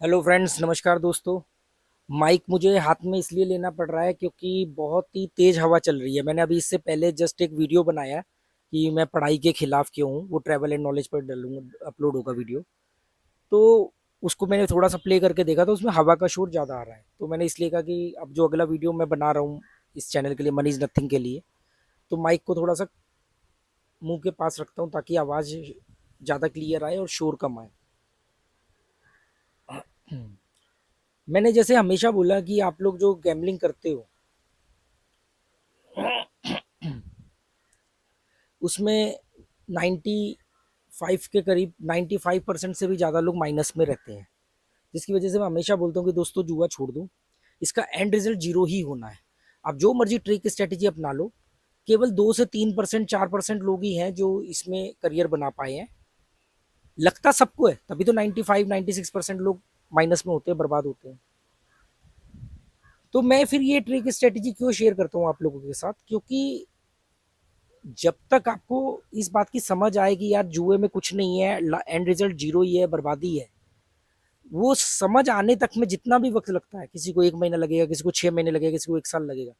Hello friends, नमस्कार दोस्तों। Mic मुझे हाथ में इसलिए लेना पड़ रहा है क्योंकि बहुत ही तेज हवा चल रही है। मैंने अभी इससे पहले जस्ट एक वीडियो बनाया कि मैं पढ़ाई के खिलाफ क्यों हूँ, वो ट्रैवल एंड नॉलेज पर डालूंगा, अपलोड होगा वीडियो। तो उसको मैंने थोड़ा सा प्ले करके देखा तो उसमें हवा का शोर ज़्यादा आ रहा है, तो मैंने इसलिए कहा कि अब जो अगला वीडियो मैं बना रहा हूँ इस चैनल के लिए, मनी इज नथिंग के लिए, तो माइक को थोड़ा सा मुंह के पास रखता हूँ ताकि आवाज़ ज़्यादा क्लियर आए और शोर कम आए। मैंने जैसे हमेशा बोला कि आप लोग जो गैम्बलिंग करते हो उसमें 95 के करीब 95% से भी ज़्यादा लोग माइनस में रहते हैं, जिसकी वजह से मैं हमेशा बोलता हूँ कि दोस्तों जुआ छोड़ दो, इसका एंड रिजल्ट जीरो ही होना है। आप जो मर्जी ट्रिक स्ट्रेटेजी अपना लो, केवल 2 से 3% 4% लोग ही हैं जो इसमें करियर बना पाए हैं। लगता सबको है, तभी तो 95 96% लोग माइनस में होते हैं, बर्बाद होते हैं। तो मैं फिर ये ट्रिक स्ट्रेटेजी क्यों शेयर करता हूँ आप लोगों के साथ, क्योंकि जब तक आपको इस बात की समझ आएगी यार जुए में कुछ नहीं है, एंड रिजल्ट जीरो ही है, बर्बादी है, वो समझ आने तक में जितना भी वक्त लगता है, किसी को 1 महीना लगेगा, किसी को 6 महीने लगेगा, किसी को 1 साल लगेगा,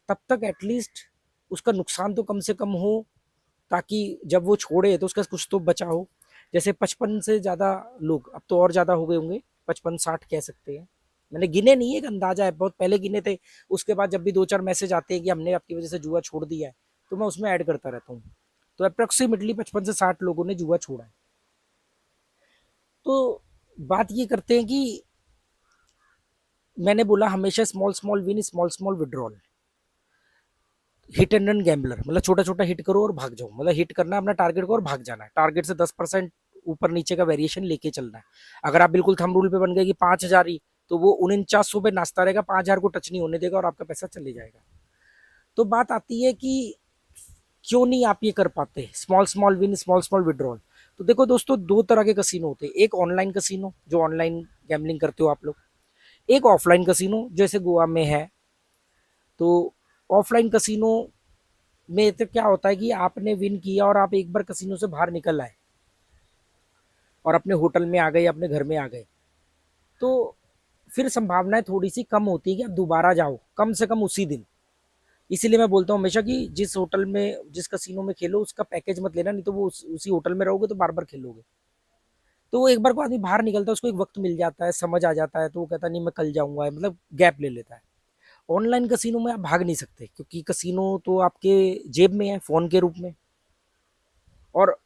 तब तक एटलीस्ट उसका नुकसान तो कम से कम हो, ताकि जब वो छोड़े तो उसका कुछ तो बचा हो। जैसे 55 से ज्यादा लोग, अब तो और ज्यादा हो गए होंगे, 55 60 कह सकते हैं, मैंने गिने नहीं है, एक अंदाजा है, बहुत पहले गिने थे। उसके बाद जब भी 2 4 मैसेज आते हैं कि हमने आपकी वजह से जुआ छोड़ दिया है, तो मैं उसमें ऐड करता रहता हूँ। तो अप्रोक्सीमेटली 55 से 60 लोगों ने जुआ छोड़ा है। तो बात ये करते हैं कि मैंने बोला हमेशा small small win, small small withdrawal, hit and run gambler, मतलब छोटा छोटा हिट करो और भाग जाओ, मतलब हिट करना है अपना टारगेट को और भाग जाना है, टारगेट से 10% ऊपर नीचे का वेरिएशन लेके चलना है। अगर आप बिल्कुल थंब रूल पे बन गए कि 5,000 ही, तो वो 4900 पे नाचता रहेगा, 5,000 को टच नहीं होने देगा और आपका पैसा चले जाएगा। तो बात आती है कि क्यों नहीं आप ये कर पाते, small small win small small withdrawal. तो देखो दोस्तों, दो तरह के कसिनो होते हैं, एक ऑनलाइन कसिनो जो ऑनलाइन गैम्बलिंग करते हो आप लोग, एक ऑफलाइन कसिनो जैसे गोवा में है। तो ऑफलाइन कसिनो में तो क्या होता है कि आपने विन किया और आप एक बार कसिनो से बाहर निकल आए और अपने होटल में आ गए, अपने घर में आ गए, तो फिर संभावनाएं थोड़ी सी कम होती है कि आप दोबारा जाओ, कम से कम उसी दिन। इसीलिए मैं बोलता हूँ हमेशा कि जिस होटल में, जिस कसिनो में खेलो उसका पैकेज मत लेना, नहीं तो वो उसी होटल में रहोगे तो बार बार खेलोगे। तो वो एक बार को आदमी बाहर निकलता है, उसको एक वक्त मिल जाता है, समझ आ जाता है, तो वो कहता है नहीं मैं कल जाऊंगा, मतलब गैप ले लेता है। ऑनलाइन कसिनो में आप भाग नहीं सकते, क्योंकि कसिनो तो आपके जेब में है फोन के रूप में। और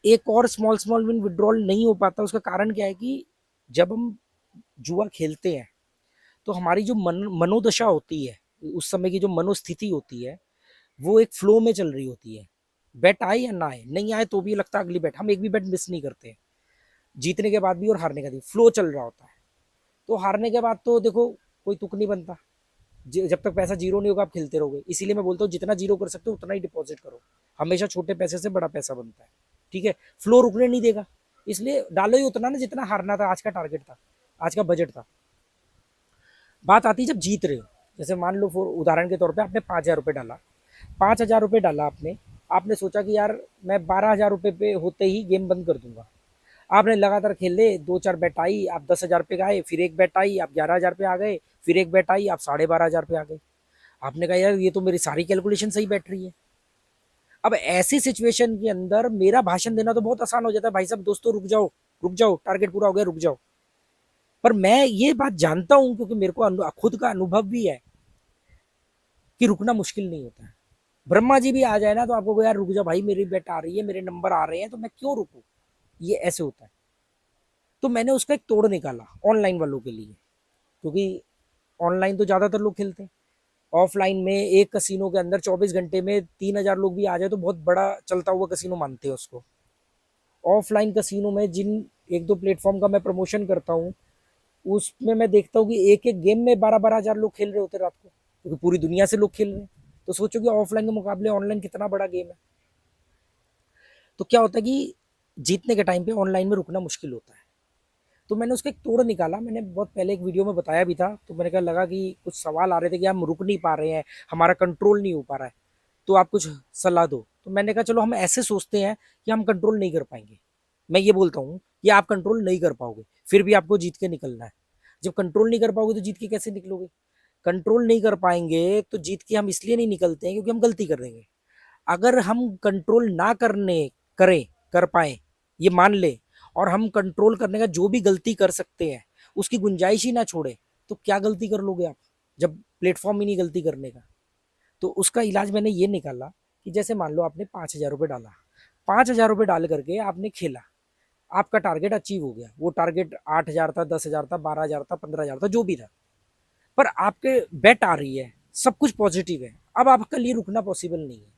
एक और स्मॉल स्मॉल विन विड्रॉल नहीं हो पाता, उसका कारण क्या है कि जब हम जुआ खेलते हैं तो हमारी जो मनोदशा होती है, उस समय की जो मनोस्थिति होती है, वो एक फ्लो में चल रही होती है। बेट आए या ना आए, नहीं आए तो भी लगता है अगली बेट, हम एक भी बेट मिस नहीं करते, जीतने के बाद भी और हारने का भी फ्लो चल रहा होता है। तो हारने के बाद तो देखो कोई तुक नहीं बनता, जब तक पैसा जीरो नहीं होगा आप खेलते रहोगे। इसीलिए मैं बोलता हूँ जितना जीरो कर सकते हो उतना ही डिपॉजिट करो, हमेशा छोटे पैसे से बड़ा पैसा बनता है। ठीक है, फ्लो रुकने नहीं देगा, इसलिए डालो ही उतना ना जितना हारना था, आज का टारगेट था, आज का बजट था। बात आती है जब जीत रहे हो, जैसे मान लो उदाहरण के तौर पे आपने 5,000 रुपये डाला, 5,000 रुपये डाला आपने, आपने सोचा कि यार मैं 12,000 रुपये पे होते ही गेम बंद कर दूंगा। आपने लगातार खेले, 2 4 बेट आई, आप 10,000 पे गए, फिर एक बेट आई आप 11,000 पे आ गए, फिर एक बेट आई आप 12,500 पे आ गए। आपने कहा यार ये तो मेरी सारी कैलकुलेशन सही बैठ रही है। अब ऐसी सिचुएशन के अंदर मेरा भाषण देना तो बहुत आसान हो जाता है, भाई साहब दोस्तों रुक जाओ, रुक जाओ, टारगेट पूरा हो गया, रुक जाओ। पर मैं ये बात जानता हूं, क्योंकि मेरे को खुद का अनुभव भी है कि रुकना मुश्किल नहीं होता है। ब्रह्मा जी भी आ जाए ना तो आपको यार रुक जाओ भाई, मेरी बेट आ रही है, मेरे नंबर आ रहे हैं, तो मैं क्यों रुकू, ये ऐसे होता है। तो मैंने उसका एक तोड़ निकाला ऑनलाइन वालों के लिए, क्योंकि ऑनलाइन तो ज्यादातर लोग खेलते हैं। ऑफलाइन में एक कसिनो के अंदर 24 घंटे में 3,000 लोग भी आ जाए तो बहुत बड़ा चलता हुआ कसिनो मानते हैं उसको। ऑफलाइन कसिनो में जिन एक दो प्लेटफॉर्म का मैं प्रमोशन करता हूँ, उसमें मैं देखता हूँ कि एक एक गेम में 12 12 हजार लोग खेल रहे होते रात को, क्योंकि पूरी दुनिया से लोग खेल रहे हैं। तो सोचो कि ऑफलाइन के मुकाबले ऑनलाइन कितना बड़ा गेम है। तो क्या होता है कि जीतने के टाइम पे ऑनलाइन में रुकना मुश्किल होता है। तो मैंने उसका एक तोड़ निकाला, मैंने बहुत पहले एक वीडियो में बताया भी था, तो मैंने कहा लगा कि कुछ सवाल आ रहे थे कि हम रुक नहीं पा रहे हैं, हमारा कंट्रोल नहीं हो पा रहा है, तो आप कुछ सलाह दो। तो मैंने कहा चलो हम ऐसे सोचते हैं कि हम कंट्रोल नहीं कर पाएंगे, मैं ये बोलता हूँ कि आप कंट्रोल नहीं कर पाओगे, फिर भी आपको जीत के निकलना है। जब कंट्रोल नहीं कर पाओगे तो जीत के कैसे निकलोगे? कंट्रोल नहीं कर पाएंगे तो जीत के हम इसलिए नहीं निकलते हैं क्योंकि हम गलती कर देंगे। अगर हम कंट्रोल ना करने करें कर पाए, ये मान ले, और हम कंट्रोल करने का जो भी गलती कर सकते हैं उसकी गुंजाइश ही ना छोड़े, तो क्या गलती कर लोगे आप जब प्लेटफॉर्म ही नहीं गलती करने का? तो उसका इलाज मैंने ये निकाला कि जैसे मान लो आपने 5,000 रुपये डाला, 5,000 रुपये डाल करके आपने खेला, आपका टारगेट अचीव हो गया। वो टारगेट 8,000 था, 10,000 था, 12,000 था, 15,000 था, जो भी था, पर आपके बेट आ रही है, सब कुछ पॉजिटिव है। अब आपके लिए रुकना पॉसिबल नहीं है,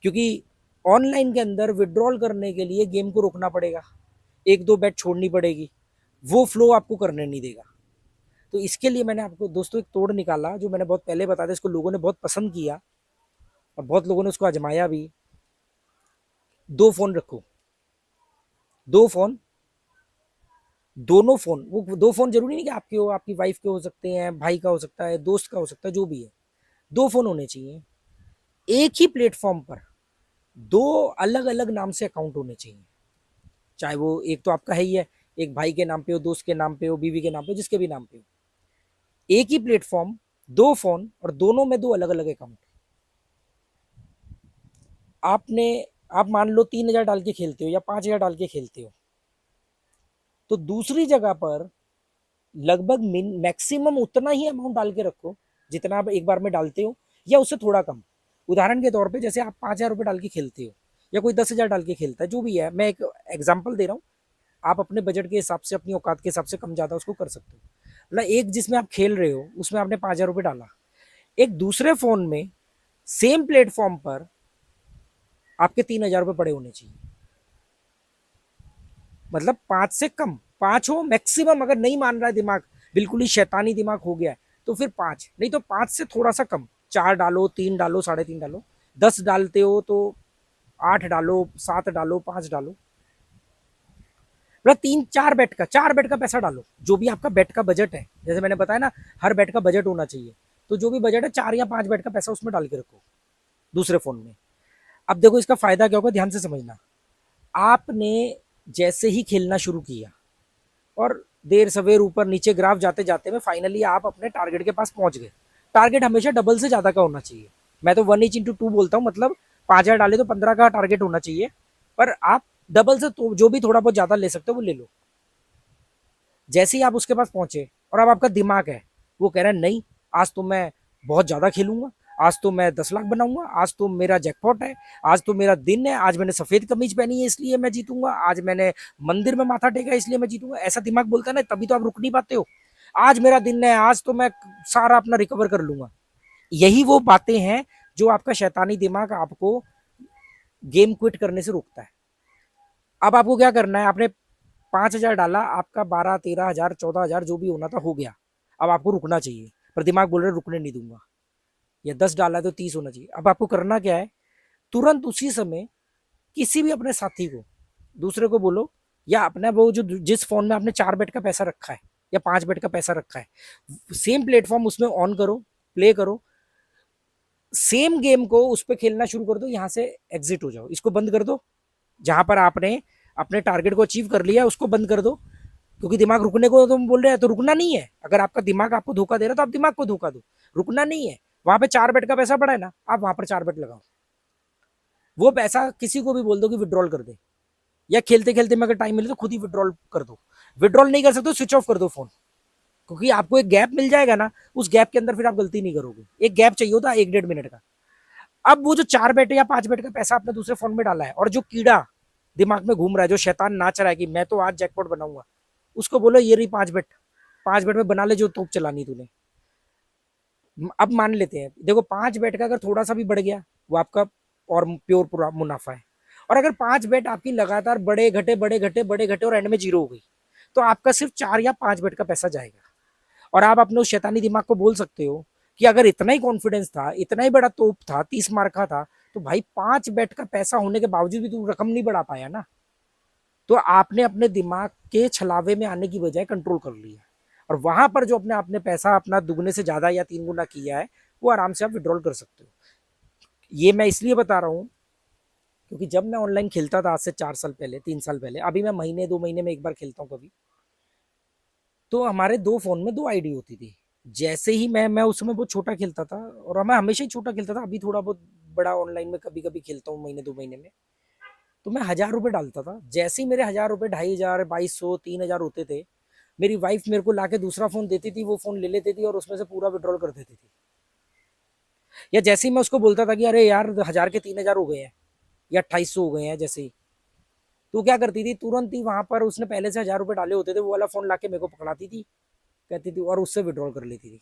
क्योंकि ऑनलाइन के अंदर विड्रॉल करने के लिए गेम को रोकना पड़ेगा, एक दो बेट छोड़नी पड़ेगी, वो फ्लो आपको करने नहीं देगा। तो इसके लिए मैंने आपको दोस्तों एक तोड़ निकाला, जो मैंने बहुत पहले बताया था, इसको लोगों ने बहुत पसंद किया और बहुत लोगों ने उसको आजमाया भी। 2 फोन रखो, 2 फोन, दोनों फोन, वो 2 फोन जरूरी नहीं कि आपके हो, आपकी वाइफ के हो सकते हैं, भाई का हो सकता है, दोस्त का हो सकता है, जो भी है, 2 फोन होने चाहिए। एक ही प्लेटफॉर्म पर 2 अलग अलग नाम से अकाउंट होने चाहिए, चाहे वो एक तो आपका है ही है, एक भाई के नाम पे हो, दोस्त के नाम पे हो, बीवी के नाम पे हो, जिसके भी नाम पे हो। एक ही प्लेटफॉर्म, 2 फोन, और दोनों में 2 अलग अलग अकाउंट। आपने, आप मान लो 3,000 डाल के खेलते हो या 5,000 डाल के खेलते हो, तो दूसरी जगह पर लगभग मैक्सिमम उतना ही अमाउंट डाल के रखो जितना आप एक बार में डालते हो, या उससे थोड़ा कम। उदाहरण के तौर पे जैसे आप 5,000 रुपये डाल के खेलते हो या कोई 10,000 डाल के खेलता है, जो भी है, मैं एक एग्जाम्पल दे रहा हूँ। आप अपने बजट के हिसाब से, अपनी औकात के हिसाब से कम ज़्यादा उसको कर सकते हो। मतलब एक जिसमें आप खेल रहे हो उसमें आपने 5,000 रुपये डाला, एक दूसरे फ़ोन में सेम प्लेटफॉर्म पर आपके 3,000 रुपये पड़े होने चाहिए। मतलब 5 से कम, 5 हो मैक्सिमम। अगर नहीं मान रहा है दिमाग, बिल्कुल ही शैतानी दिमाग हो गया है, तो फिर 5, नहीं तो 5 से थोड़ा सा कम, 4 डालो, 3 डालो, 3.5 डालो। 10 डालते हो तो 8 डालो, 7 डालो, 5 डालो। मतलब 4 बेट का पैसा डालो, जो भी आपका बेट का बजट है। जैसे मैंने बताया ना, हर बेट का बजट होना चाहिए, तो जो भी बजट है 4 या 5 बेट का पैसा उसमें डाल के रखो दूसरे फोन में। अब देखो इसका फायदा क्या होगा, ध्यान से समझना। आपने जैसे ही खेलना शुरू किया और देर सवेर ऊपर नीचे ग्राफ जाते जाते में फाइनली आप अपने टारगेट के पास पहुंच गए। टारगेट हमेशा डबल से ज्यादा का होना चाहिए। मैं तो 1/2 बोलता हूँ, मतलब 5,000 डाले तो 15 का टारगेट होना चाहिए, पर आप डबल से तो जो भी थोड़ा बहुत ज्यादा ले सकते हो वो ले लो। जैसे ही आप उसके पास पहुंचे और अब आपका दिमाग है वो कह रहा है नहीं, आज तो मैं बहुत ज्यादा खेलूंगा, आज तो मैं 10 लाख बनाऊंगा, आज तो मेरा जैकपॉट है, आज तो मेरा दिन है, आज मैंने सफेद कमीज पहनी है इसलिए मैं जीतूंगा, आज मैंने मंदिर में माथा टेका इसलिए मैं जीतूंगा। ऐसा दिमाग बोलता है ना, तभी तो आप रुक नहीं पाते हो। आज मेरा दिन है, आज तो मैं सारा अपना रिकवर कर लूंगा। यही वो बातें हैं जो आपका शैतानी दिमाग आपको गेम क्विट करने से रोकता है। अब आपको क्या करना है, आपने 5,000 डाला, आपका 12, 13 हजार, 14,000 जो भी होना था हो गया। अब आपको रुकना चाहिए, पर दिमाग बोल रहे रुकने नहीं दूंगा। या 10 डाला है तो 30 होना चाहिए। अब आपको करना क्या है, तुरंत उसी समय किसी भी अपने साथी को, दूसरे को बोलो, या अपना वो जो जिस फोन में आपने 4 बेट का पैसा रखा है या 5 बेट का पैसा रखा है, सेम प्लेटफॉर्म उसमें ऑन करो, प्ले करो, सेम गेम को उस पर खेलना शुरू कर दो, यहाँ से एग्जिट हो जाओ, इसको बंद कर दो। जहां पर आपने अपने टारगेट को अचीव कर लिया उसको बंद कर दो। क्योंकि दिमाग रुकने को तुम बोल रहे हैं, तो रुकना नहीं है। अगर आपका दिमाग आपको धोखा दे रहा है तो आप दिमाग को धोखा दो, रुकना नहीं है। वहां पे 4 बेट का पैसा पड़ा है ना, आप वहां पर 4 बेट लगाओ। वो पैसा किसी को भी बोल दो कि विड्रॉल कर दे, या खेलते खेलते में अगर टाइम मिले तो खुद ही विड्रॉल कर दो। विड्रॉल नहीं कर सकते तो स्विच ऑफ कर दो फोन, क्योंकि आपको एक गैप मिल जाएगा ना, उस गैप के अंदर फिर आप गलती नहीं करोगे। एक गैप चाहिए होता 1-1.5 मिनट का। अब वो जो 4 बेट या 5 बेट का पैसा आपने दूसरे फोन में डाला है, और जो कीड़ा दिमाग में घूम रहा है, जो शैतान नाच रहा है कि मैं तो आज जैकपॉट बनाऊंगा, उसको बोलो ये रही 5 बेट, 5 बेट में बना ले जो तोप चलानी तूने। अब मान लेते हैं, देखो 5 बेट का अगर थोड़ा सा भी बढ़ गया वो आपका और प्योर पूरा मुनाफा है। और अगर 5 बेट आपकी लगातार बड़े घटे बड़े घटे बड़े घटे और एंड में जीरो हो गई, तो आपका सिर्फ 4 या 5 बेट का पैसा जाएगा। और आप अपने उस शैतानी दिमाग को बोल सकते हो कि अगर इतना ही कॉन्फिडेंस था, इतना ही बड़ा तोप था, 30 मार का था, तो भाई 5 बेट का पैसा होने के बावजूद भी तू रकम नहीं बढ़ा पाया ना। तो आपने अपने दिमाग के छलावे में आने की बजाय कंट्रोल कर लिया, और वहां पर जो अपने आपने पैसा अपना दुगने से ज्यादा या 3 गुना किया है, वो आराम से आप विड्रॉल कर सकते हो। ये मैं इसलिए बता रहा हूँ क्योंकि जब मैं ऑनलाइन खेलता था आज से 4 साल पहले, 3 साल पहले, अभी मैं महीने 2 महीने में एक बार खेलता हूँ कभी, तो हमारे 2 फोन में 2 आईडी होती थी। जैसे ही मैं उस समय बहुत छोटा खेलता था, और मैं हमेशा ही छोटा खेलता था, अभी थोड़ा बहुत बड़ा ऑनलाइन में कभी कभी खेलता हूँ महीने 2 महीने में। तो मैं 1,000 रुपये डालता था, जैसे ही मेरे 1,000 रुपये, 2,500, 2,200, 3,000 होते थे, मेरी वाइफ मेरे को लाके दूसरा फोन देती थी, वो फोन ले लेती थी और उसमें से पूरा विड्रॉल कर देती थी। या जैसे ही मैं उसको बोलता था कि अरे यार 1,000 के 3,000 हो गए हैं या 2,250 हो गए हैं, जैसे ही, तो क्या करती थी, तुरंत ही वहां पर उसने पहले से 1,000 रुपये डाले होते थे, वो वाला फोन लाके मेरे को पकड़ाती थी, कहती थी, और उससे विड्रॉल कर लेती थी।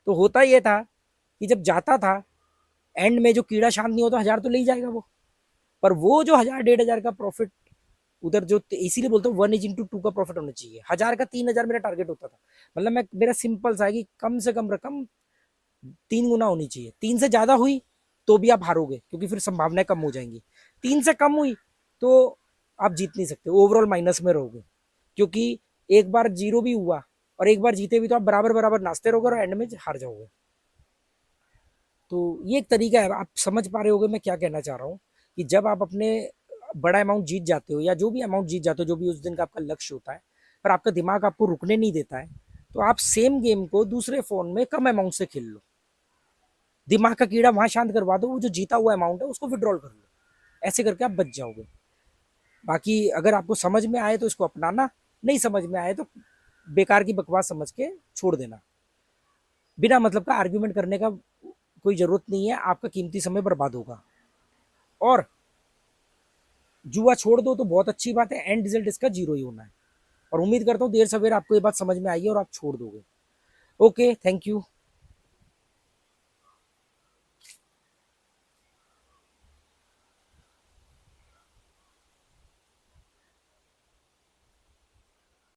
तो होता ये था कि जब जाता था, एंड में जो कीड़ा शांत नहीं होता, 1,000 तो ले ही जाएगा वो, पर वो जो 1,000, 1,500 का प्रॉफिट उधर, जो इसीलिए बोलता हूँ 1:2 का प्रॉफिट होना चाहिए। 1,000 का 3,000 मेरा टारगेट होता था। मतलब मैं, मेरा सिंपल सा है कि कम से कम रकम 3 गुना होनी चाहिए। 3 से ज्यादा हुई तो भी आप हारोगे, क्योंकि फिर संभावनाएं कम हो जाएंगी। 3 से कम हुई तो आप जीत नहीं सकते, ओवरऑल माइनस में रहोगे, क्योंकि एक बार जीरो भी हुआ और एक बार जीते भी तो आप बराबर बराबर नाचते रहोगे और एंड में हार जाओगे। तो ये एक तरीका है, आप समझ पा रहे होगे मैं क्या कहना चाह रहा हूँ, कि जब आप अपने बड़ा अमाउंट जीत जाते हो, या जो भी अमाउंट जीत जाते हो, जो भी उस दिन का आपका लक्ष्य होता है, पर आपका दिमाग आपको रुकने नहीं देता है, तो आप सेम गेम को दूसरे फोन में कम अमाउंट से खेल लो, दिमाग का कीड़ा वहां शांत करवा दो, वो जो जीता हुआ अमाउंट है उसको विड्रॉल कर लो, ऐसे करके आप बच जाओगे। बाकी अगर आपको समझ में आए तो इसको अपनाना, नहीं समझ में आए तो बेकार की बकवास समझ के छोड़ देना। बिना मतलब का आर्ग्यूमेंट करने का कोई जरूरत नहीं है, आपका कीमती समय बर्बाद होगा। और जुआ छोड़ दो तो बहुत अच्छी बात है, एंड रिजल्ट इसका जीरो ही होना है। और उम्मीद करता हूँ देर सवेर आपको ये बात समझ में आई है और आप छोड़ दोगे। Okay, thank you.